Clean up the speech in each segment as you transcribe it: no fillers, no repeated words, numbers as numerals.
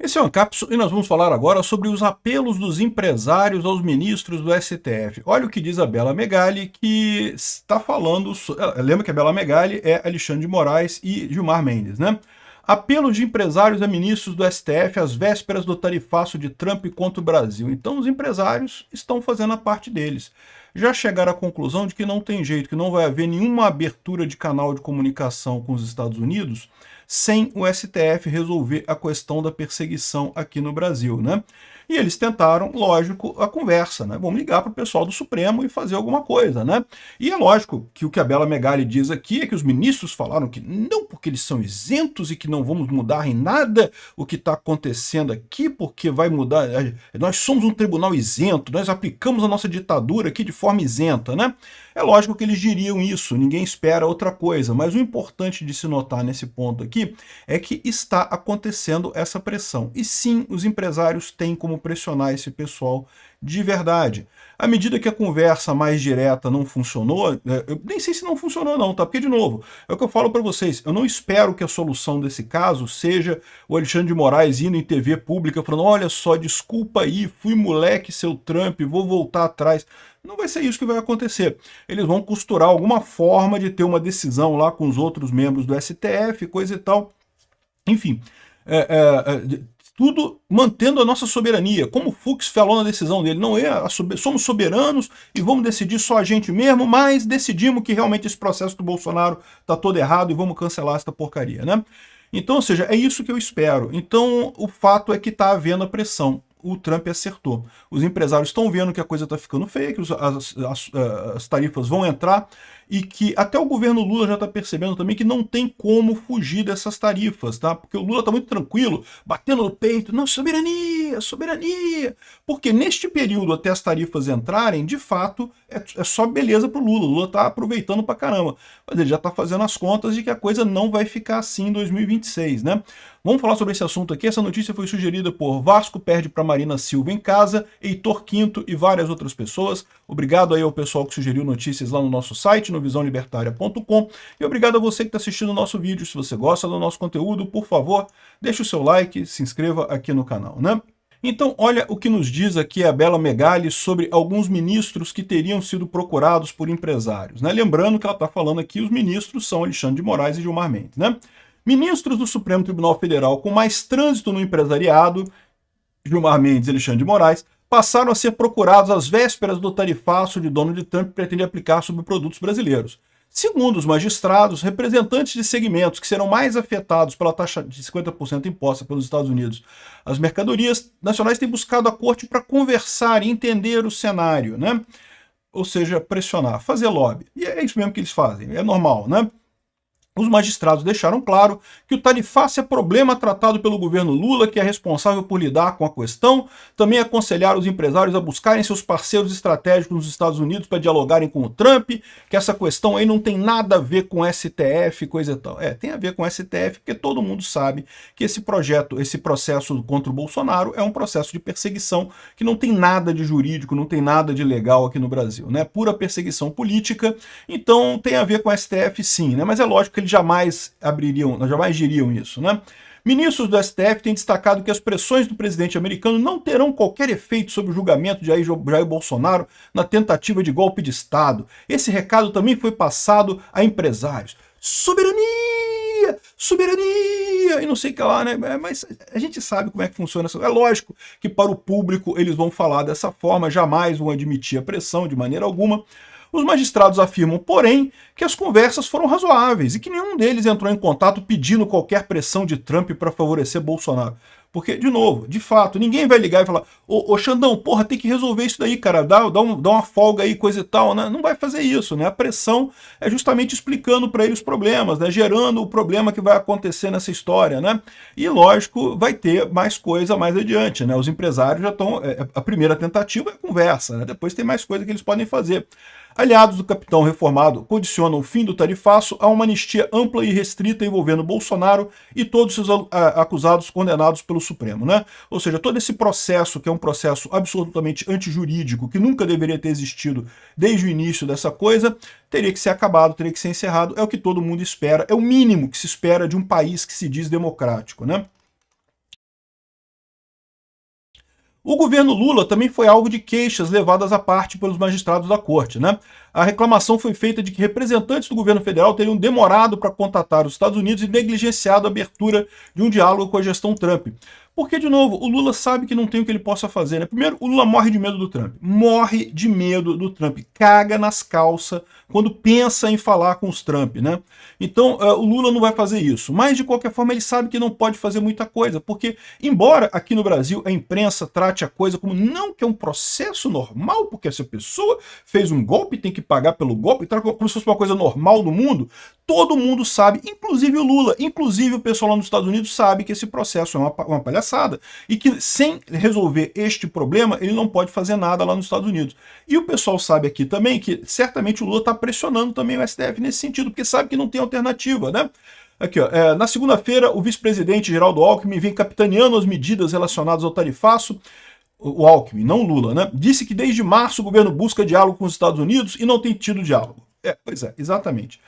Esse é o Ancapso e nós vamos falar agora sobre os apelos dos empresários aos ministros do STF. Olha o que diz a Bela Megali, que está falando... Lembra que a Bela Megali é Alexandre de Moraes e Gilmar Mendes, né? Apelo de empresários a ministros do STF às vésperas do tarifaço de Trump contra o Brasil. Então os empresários estão fazendo a parte deles. Já chegaram à conclusão de que não tem jeito, que não vai haver nenhuma abertura de canal de comunicação com os Estados Unidos sem o STF resolver a questão da perseguição aqui no Brasil, né? E eles tentaram, lógico, a conversa, né? Vamos ligar para o pessoal do Supremo e fazer alguma coisa, né? E é lógico que o que a Bela Megali diz aqui é que os ministros falaram que não, porque eles são isentos e que não vamos mudar em nada o que está acontecendo aqui, porque vai mudar... Nós somos um tribunal isento, nós aplicamos a nossa ditadura aqui de forma isenta, né? É lógico que eles diriam isso, ninguém espera outra coisa, mas o importante de se notar nesse ponto aqui é que está acontecendo essa pressão. E sim, os empresários têm como pressionar esse pessoal de verdade. À medida que a conversa mais direta não funcionou, eu nem sei se não funcionou não, tá? Porque, de novo, é o que eu falo para vocês, eu não espero que a solução desse caso seja o Alexandre de Moraes indo em TV pública falando, olha só, desculpa aí, fui moleque, seu Trump, vou voltar atrás. Não vai ser isso que vai acontecer. Eles vão costurar alguma forma de ter uma decisão lá com os outros membros do STF, coisa e tal. Enfim, tudo mantendo a nossa soberania, como o Fux falou na decisão dele, não é somos soberanos e vamos decidir só a gente mesmo, mas decidimos que realmente esse processo do Bolsonaro está todo errado e vamos cancelar essa porcaria, né? Então, ou seja, é isso que eu espero. Então, o fato é que está havendo a pressão. O Trump acertou. Os empresários estão vendo que a coisa está ficando feia, que as tarifas vão entrar e que até o governo Lula já está percebendo também que não tem como fugir dessas tarifas, tá? Porque o Lula está muito tranquilo, batendo no peito, não, soberania, soberania. Porque neste período até as tarifas entrarem, de fato, é só beleza para o Lula. O Lula está aproveitando pra caramba. Mas ele já está fazendo as contas de que a coisa não vai ficar assim em 2026, né? Vamos falar sobre esse assunto aqui. Essa notícia foi sugerida por Vasco perde para Marina Silva em casa, Heitor Quinto e várias outras pessoas. Obrigado aí ao pessoal que sugeriu notícias lá no nosso site, no visãolibertaria.com. E obrigado a você que está assistindo o nosso vídeo. Se você gosta do nosso conteúdo, por favor, deixe o seu like, se inscreva aqui no canal, né? Então, olha o que nos diz aqui a Bela Megali sobre alguns ministros que teriam sido procurados por empresários, né? Lembrando que ela está falando aqui, os ministros são Alexandre de Moraes e Gilmar Mendes, né? Ministros do Supremo Tribunal Federal com mais trânsito no empresariado, Gilmar Mendes e Alexandre de Moraes, passaram a ser procurados às vésperas do tarifaço de Donald Trump que pretende aplicar sobre produtos brasileiros. Segundo os magistrados, representantes de segmentos que serão mais afetados pela taxa de 50% imposta pelos Estados Unidos às mercadorias nacionais têm buscado a corte para conversar e entender o cenário, né? Ou seja, pressionar, fazer lobby. E é isso mesmo que eles fazem, é normal, né? Os magistrados deixaram claro que o tarifaço é problema tratado pelo governo Lula, que é responsável por lidar com a questão. Também aconselharam os empresários a buscarem seus parceiros estratégicos nos Estados Unidos para dialogarem com o Trump, que essa questão aí não tem nada a ver com STF, coisa e tal. Tem a ver com STF, porque todo mundo sabe que esse processo contra o Bolsonaro é um processo de perseguição que não tem nada de jurídico, não tem nada de legal aqui no Brasil, né? Pura perseguição política, então tem a ver com STF sim, né? Mas é lógico que eles jamais diriam isso, né? Ministros do STF têm destacado que as pressões do presidente americano não terão qualquer efeito sobre o julgamento de Jair Bolsonaro na tentativa de golpe de Estado. Esse recado também foi passado a empresários. Soberania! Soberania! E não sei o que lá, né? Mas a gente sabe como é que funciona isso. É lógico que para o público eles vão falar dessa forma, jamais vão admitir a pressão de maneira alguma. Os magistrados afirmam, porém, que as conversas foram razoáveis e que nenhum deles entrou em contato pedindo qualquer pressão de Trump para favorecer Bolsonaro. Porque, de novo, de fato, ninguém vai ligar e falar ô Xandão, porra, tem que resolver isso daí, cara, dá uma folga aí, coisa e tal, né? Não vai fazer isso, né? A pressão é justamente explicando para ele os problemas, né? Gerando o problema que vai acontecer nessa história, né? E, lógico, vai ter mais coisa mais adiante, né? Os empresários já estão... A primeira tentativa é a conversa, né? Depois tem mais coisa que eles podem fazer. Aliados do capitão reformado condicionam o fim do tarifaço a uma anistia ampla e restrita envolvendo Bolsonaro e todos os seus acusados condenados pelo Supremo, né? Ou seja, todo esse processo, que é um processo absolutamente antijurídico, que nunca deveria ter existido desde o início dessa coisa, teria que ser acabado, teria que ser encerrado, é o que todo mundo espera, é o mínimo que se espera de um país que se diz democrático, né? O governo Lula também foi alvo de queixas levadas à parte pelos magistrados da corte, né? A reclamação foi feita de que representantes do governo federal teriam demorado para contatar os Estados Unidos e negligenciado a abertura de um diálogo com a gestão Trump. Porque, de novo, o Lula sabe que não tem o que ele possa fazer, né? Primeiro, o Lula morre de medo do Trump. Morre de medo do Trump. Caga nas calças quando pensa em falar com os Trump, né? Então, o Lula não vai fazer isso. Mas, de qualquer forma, ele sabe que não pode fazer muita coisa. Porque, embora aqui no Brasil a imprensa trate a coisa como não que é um processo normal, porque essa pessoa fez um golpe, tem que pagar pelo golpe, como se fosse uma coisa normal no mundo, todo mundo sabe, inclusive o Lula, inclusive o pessoal lá nos Estados Unidos sabe que esse processo é uma palhaçada e que sem resolver este problema ele não pode fazer nada lá nos Estados Unidos. E o pessoal sabe aqui também que certamente o Lula está pressionando também o STF nesse sentido, porque sabe que não tem alternativa, né? Aqui, ó, na segunda-feira, o vice-presidente Geraldo Alckmin vem capitaneando as medidas relacionadas ao tarifaço. O Alckmin, não o Lula, né? Disse que desde março o governo busca diálogo com os Estados Unidos e não tem tido diálogo. Pois é, exatamente.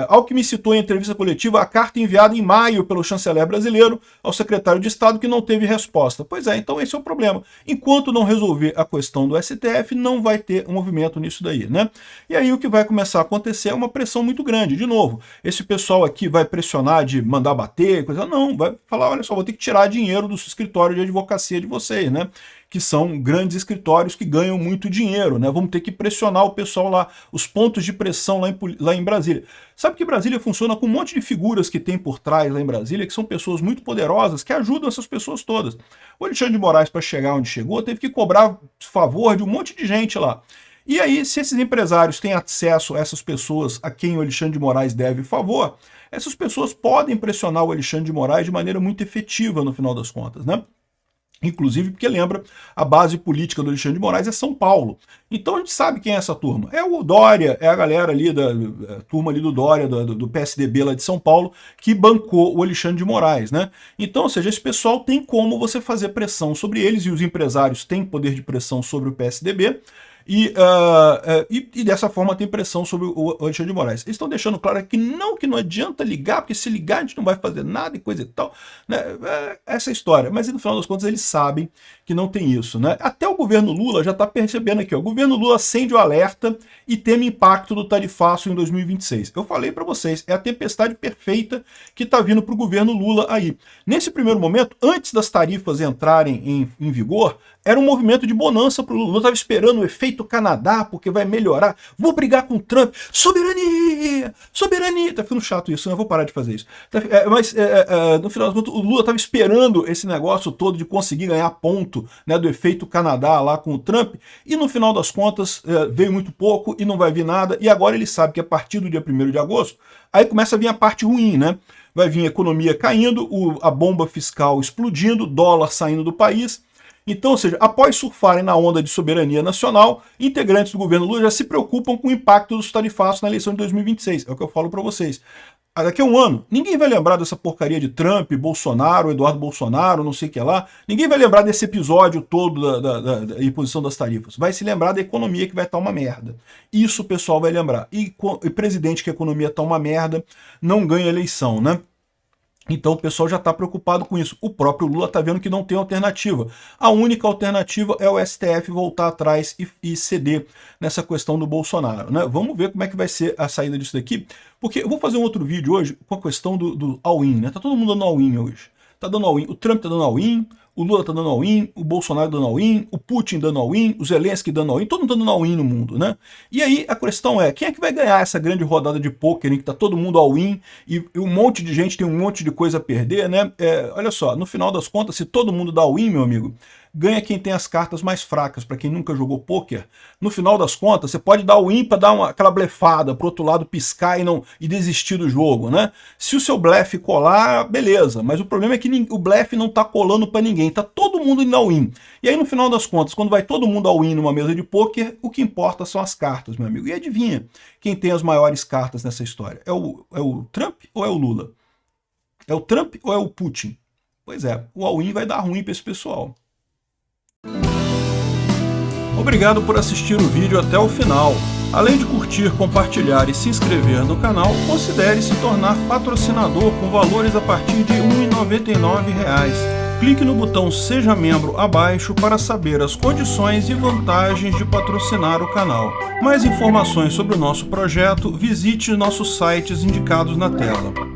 Alckmin citou em entrevista coletiva a carta enviada em maio pelo chanceler brasileiro ao secretário de Estado que não teve resposta. Pois é, então esse é o problema. Enquanto não resolver a questão do STF, não vai ter um movimento nisso daí, né? E aí o que vai começar a acontecer é uma pressão muito grande. De novo, esse pessoal aqui vai pressionar de mandar bater, coisa não, vai falar, olha só, vou ter que tirar dinheiro do escritório de advocacia de vocês, né? Que são grandes escritórios que ganham muito dinheiro, né? Vamos ter que pressionar o pessoal lá, os pontos de pressão lá em Brasília. Sabe que Brasília funciona com um monte de figuras que tem por trás lá em Brasília, que são pessoas muito poderosas, que ajudam essas pessoas todas. O Alexandre de Moraes, para chegar onde chegou, teve que cobrar favor de um monte de gente lá. E aí, se esses empresários têm acesso a essas pessoas a quem o Alexandre de Moraes deve favor, essas pessoas podem pressionar o Alexandre de Moraes de maneira muito efetiva no final das contas, né? Inclusive porque lembra, a base política do Alexandre de Moraes é São Paulo. Então a gente sabe quem é essa turma. É o Dória, é a galera ali, a turma ali do Dória, do PSDB lá de São Paulo, que bancou o Alexandre de Moraes, né? Então, ou seja, esse pessoal tem como você fazer pressão sobre eles, e os empresários têm poder de pressão sobre o PSDB, e dessa forma tem pressão sobre o Alexandre de Moraes. Eles estão deixando claro que não adianta ligar, porque se ligar a gente não vai fazer nada e coisa e tal, né? Essa história. Mas no final das contas eles sabem que não tem isso, né? Até o governo Lula já está percebendo aqui, ó, o governo Lula acende o alerta e teme impacto do tarifaço em 2026. Eu falei para vocês, é a tempestade perfeita que está vindo para o governo Lula aí. Nesse primeiro momento, antes das tarifas entrarem em vigor, era um movimento de bonança para o Lula. O Lula estava esperando o efeito Canadá, porque vai melhorar. Vou brigar com o Trump. Soberania! Soberania! Tá ficando chato isso, né? Eu vou parar de fazer isso. Mas, no final das contas, o Lula estava esperando esse negócio todo de conseguir ganhar ponto, né, do efeito Canadá lá com o Trump, e no final das contas veio muito pouco e não vai vir nada, e agora ele sabe que a partir do dia 1º de agosto, aí começa a vir a parte ruim, né? Vai vir a economia caindo, a bomba fiscal explodindo, dólar saindo do país. Então, ou seja, após surfarem na onda de soberania nacional, integrantes do governo Lula já se preocupam com o impacto dos tarifaços na eleição de 2026. É o que eu falo para vocês. Daqui a um ano, ninguém vai lembrar dessa porcaria de Trump, Bolsonaro, Eduardo Bolsonaro, não sei o que lá. Ninguém vai lembrar desse episódio todo da imposição das tarifas. Vai se lembrar da economia que vai estar uma merda. Isso o pessoal vai lembrar. E presidente que a economia está uma merda não ganha eleição, né? Então o pessoal já está preocupado com isso. O próprio Lula está vendo que não tem alternativa. A única alternativa é o STF voltar atrás e ceder nessa questão do Bolsonaro, né? Vamos ver como é que vai ser a saída disso daqui, porque eu vou fazer um outro vídeo hoje com a questão do all-in, né? Tá todo mundo dando all-in hoje. Tá dando all-in. O Trump tá dando all-in, o Lula tá dando all-in, o Bolsonaro dando all-in, o Putin dando all-in, o Zelensky dando all-in, todo mundo tá dando all-in no mundo, né? E aí a questão é, quem é que vai ganhar essa grande rodada de pôquer em que tá todo mundo all-in e um monte de gente tem um monte de coisa a perder, né? Olha só, no final das contas, se todo mundo dá all-in, meu amigo, ganha quem tem as cartas mais fracas. Para quem nunca jogou pôquer, no final das contas, você pode dar o win para dar aquela blefada, pro outro lado piscar e desistir do jogo, né? Se o seu blefe colar, beleza, mas o problema é que o blefe não tá colando para ninguém, tá todo mundo indo ao win. E aí no final das contas, quando vai todo mundo ao win numa mesa de pôquer, o que importa são as cartas, meu amigo. E adivinha quem tem as maiores cartas nessa história? É o Trump ou é o Lula? É o Trump ou é o Putin? Pois é, o all-in vai dar ruim para esse pessoal. Obrigado por assistir o vídeo até o final. Além de curtir, compartilhar e se inscrever no canal, considere se tornar patrocinador com valores a partir de R$ 1,99. Clique no botão Seja Membro abaixo para saber as condições e vantagens de patrocinar o canal. Mais informações sobre o nosso projeto, visite nossos sites indicados na tela.